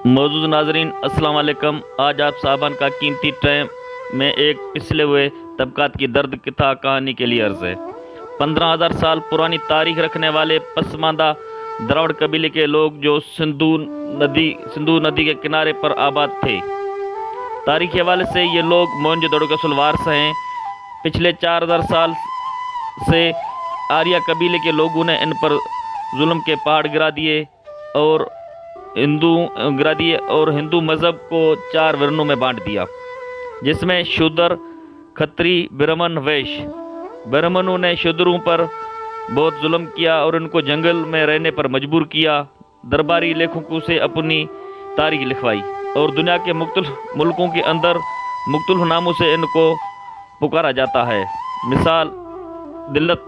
मौजूद नाजरीन अस्सलाम वालेकुम। आज आप साहबान का कीमती टाइम में एक पिछले हुए तबकात की दर्द किता कहानी के लिए अर्ज़ है। 15,000 साल पुरानी तारीख रखने वाले पसमानदा द्राविड़ कबीले के लोग जो सिंधु नदी के किनारे पर आबाद थे। तारीख के हवाले से ये लोग मोहनजोदड़ो के असल वारस हैं। पिछले 4,000 साल से आर्या कबीले के लोगों ने इन पर जुल्म के पहाड़ गिरा दिए और हिंदू मज़हब को 4 वर्णों में बांट दिया, जिसमें शूद्र, खत्री, ब्राह्मण, वैश्य। ब्राह्मणों ने शूद्रों पर बहुत जुल्म किया और उनको जंगल में रहने पर मजबूर किया। दरबारी लेखकों से अपनी तारीख लिखवाई और दुनिया के मुख्तलिफ मुल्कों के अंदर मुख्तलिफ नामों से इनको पुकारा जाता है। मिसाल दिल्लत,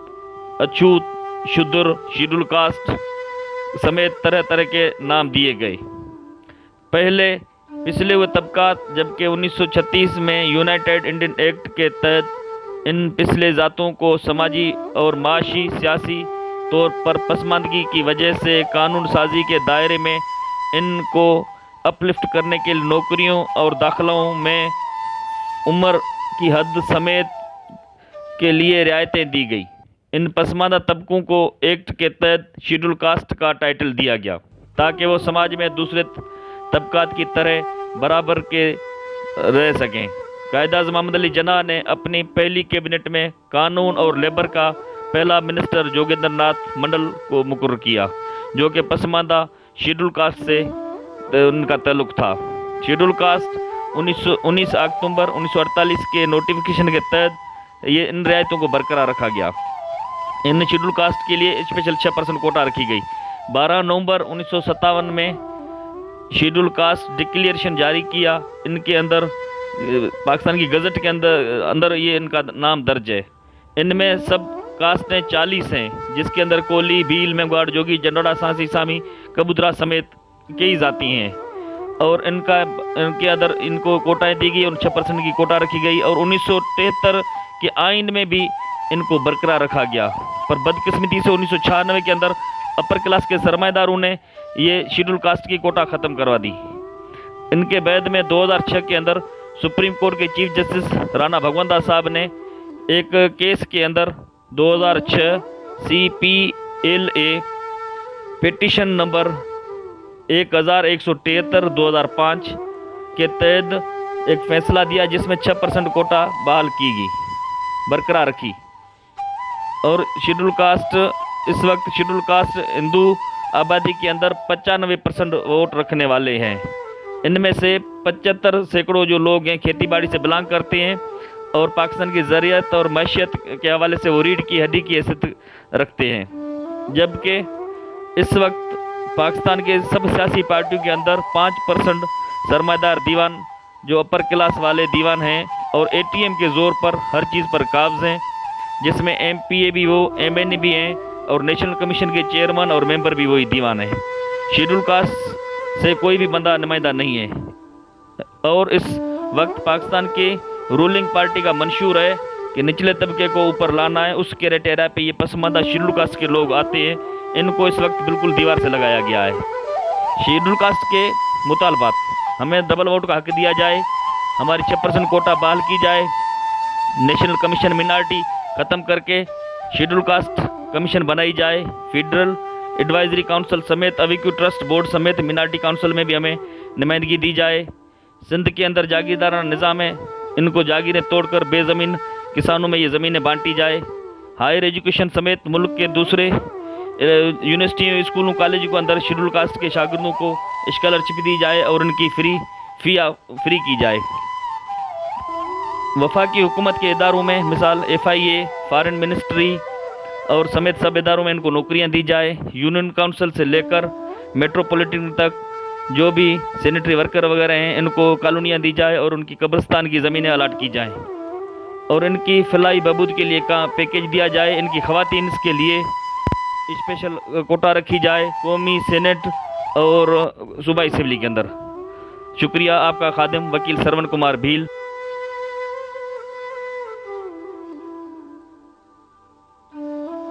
अछूत, शूद्र, शेड्यूल कास्ट समेत तरह तरह के नाम दिए गए। पहले पिछले हुए तबकात, जबकि 1936 में यूनाइटेड इंडियन एक्ट के तहत इन पिछले ज़ातों को समाजी और माशी सियासी तौर पर पसमानदगी की वजह से कानून साजी के दायरे में इनको अपलिफ्ट करने के लिए नौकरियों और दाखिलों में उम्र की हद समेत के लिए रियायतें दी गई। इन पसमानदा तबकों को एक्ट के तहत शेड्यूल कास्ट का टाइटल दिया गया ताकि वो समाज में दूसरे तबकात की तरह बराबर के रह सकें। कायद-ए-आज़म मोहम्मद अली जिन्ना ने अपनी पहली कैबिनेट में कानून और लेबर का पहला मिनिस्टर जोगेंद्र नाथ मंडल को मुकर्रर किया, जो कि पसमानदा शेड्यूल कास्ट से उनका ताल्लुक था। शेड्यूल कास्ट 19 अक्टूबर 1948 के नोटिफिकेशन के तहत ये इन रियायतों को बरकरार रखा गया। इन शेड्यूल कास्ट के लिए स्पेशल 6% कोटा रखी गई। 12 नवंबर 1957 में शेड्यूल कास्ट डिक्लेरेशन जारी किया। इनके अंदर पाकिस्तान की गज़ट के अंदर ये इनका नाम दर्ज है। इनमें सब कास्टें 40 हैं, जिसके अंदर कोली, भील, मेघवाड़, जोगी, जंडोड़ा, सांसी, सामी, कबूतरा समेत कई जाति हैं और इनके अंदर इनको कोटाएँ दी गई और 6% की कोटा रखी गई और 1973 के आइन में भी इनको बरकरार रखा गया। पर बदकिस्मती से 1996 के अंदर अपर क्लास के सरमाएदारों ने ये शेड्यूल कास्ट की कोटा ख़त्म करवा दी। इनके बाद में 2006 के अंदर सुप्रीम कोर्ट के चीफ जस्टिस राणा भगवंत साहब ने एक केस के अंदर 2006 CPLA पिटीशन नंबर 1173 2005 के तहत एक फ़ैसला दिया, जिसमें 6% कोटा बहाल की गई, बरकरार रखी। और शेड्यूल कास्ट इस वक्त शेड्यूल कास्ट हिंदू आबादी के अंदर 95% वोट रखने वाले हैं। इनमें से 75% जो लोग हैं खेती बाड़ी से बिलोंग करते हैं और पाकिस्तान की ज़रियत और मैशियत के हवाले से वो रीढ़ की हड्डी की हैसियत रखते हैं। जबकि इस वक्त पाकिस्तान के सब सियासी पार्टियों के अंदर 5% सरमाएदार दीवान जो अपर क्लास वाले दीवान हैं और ATM के ज़ोर पर हर चीज़ पर काब्ज़ हैं, जिसमें MPA भी वो, MNA भी हैं और नेशनल कमीशन के चेयरमैन और मेंबर भी वही दीवान हैं। शेड्यूल कास्ट से कोई भी बंदा नुमाइंदा नहीं है और इस वक्त पाकिस्तान के रूलिंग पार्टी का मंशूर है कि निचले तबके को ऊपर लाना है। उस क्राइटेरिया पे ये पसमानदा शेड्यूल कास्ट के लोग आते हैं। इनको इस वक्त बिल्कुल दीवार से लगाया गया है। शेड्यूल कास्ट के मुतालबात, हमें डबल वोट का हक दिया जाए, हमारी 6% कोटा बहाल की जाए, नेशनल कमीशन मिनारिटी ख़त्म करके शेड्यूल कास्ट कमीशन बनाई जाए, फेडरल एडवाइजरी काउंसिल समेत अविक्यू ट्रस्ट बोर्ड समेत मिनारिटी काउंसिल में भी हमें नुमाइंदगी दी जाए। सिंध के अंदर जागीरदाराना निज़ाम है, इनको जागीरें तोड़कर बेज़मीन किसानों में ये ज़मीनें बांटी जाए। हायर एजुकेशन समेत मुल्क के दूसरे यूनिवर्सिटी, स्कूलों, कॉलेजों के अंदर शेड्यूल कास्ट के शागिर्दों को स्कॉलरशिप दी जाए और उनकी फ्री की जाए। वफाकी हुकूमत के इदारों में मिसाल FIA, फॉरेन मिनिस्ट्री और समेत सब इदारों में इनको नौकरियां दी जाए। यूनियन काउंसिल से लेकर मेट्रोपॉलिटन तक जो भी सैनिटरी वर्कर वगैरह हैं, इनको कॉलोनियां दी जाए और उनकी कब्रिस्तान की ज़मीनें अलाट की जाएं और इनकी फलाई बहबूद के लिए का पैकेज दिया जाए। इनकी ख़वातीन के लिए स्पेशल कोटा रखी जाए कौमी सेनेट और सूबाई असेंबली के अंदर। शुक्रिया। आपका खादिम वकील सरवन कुमार भील।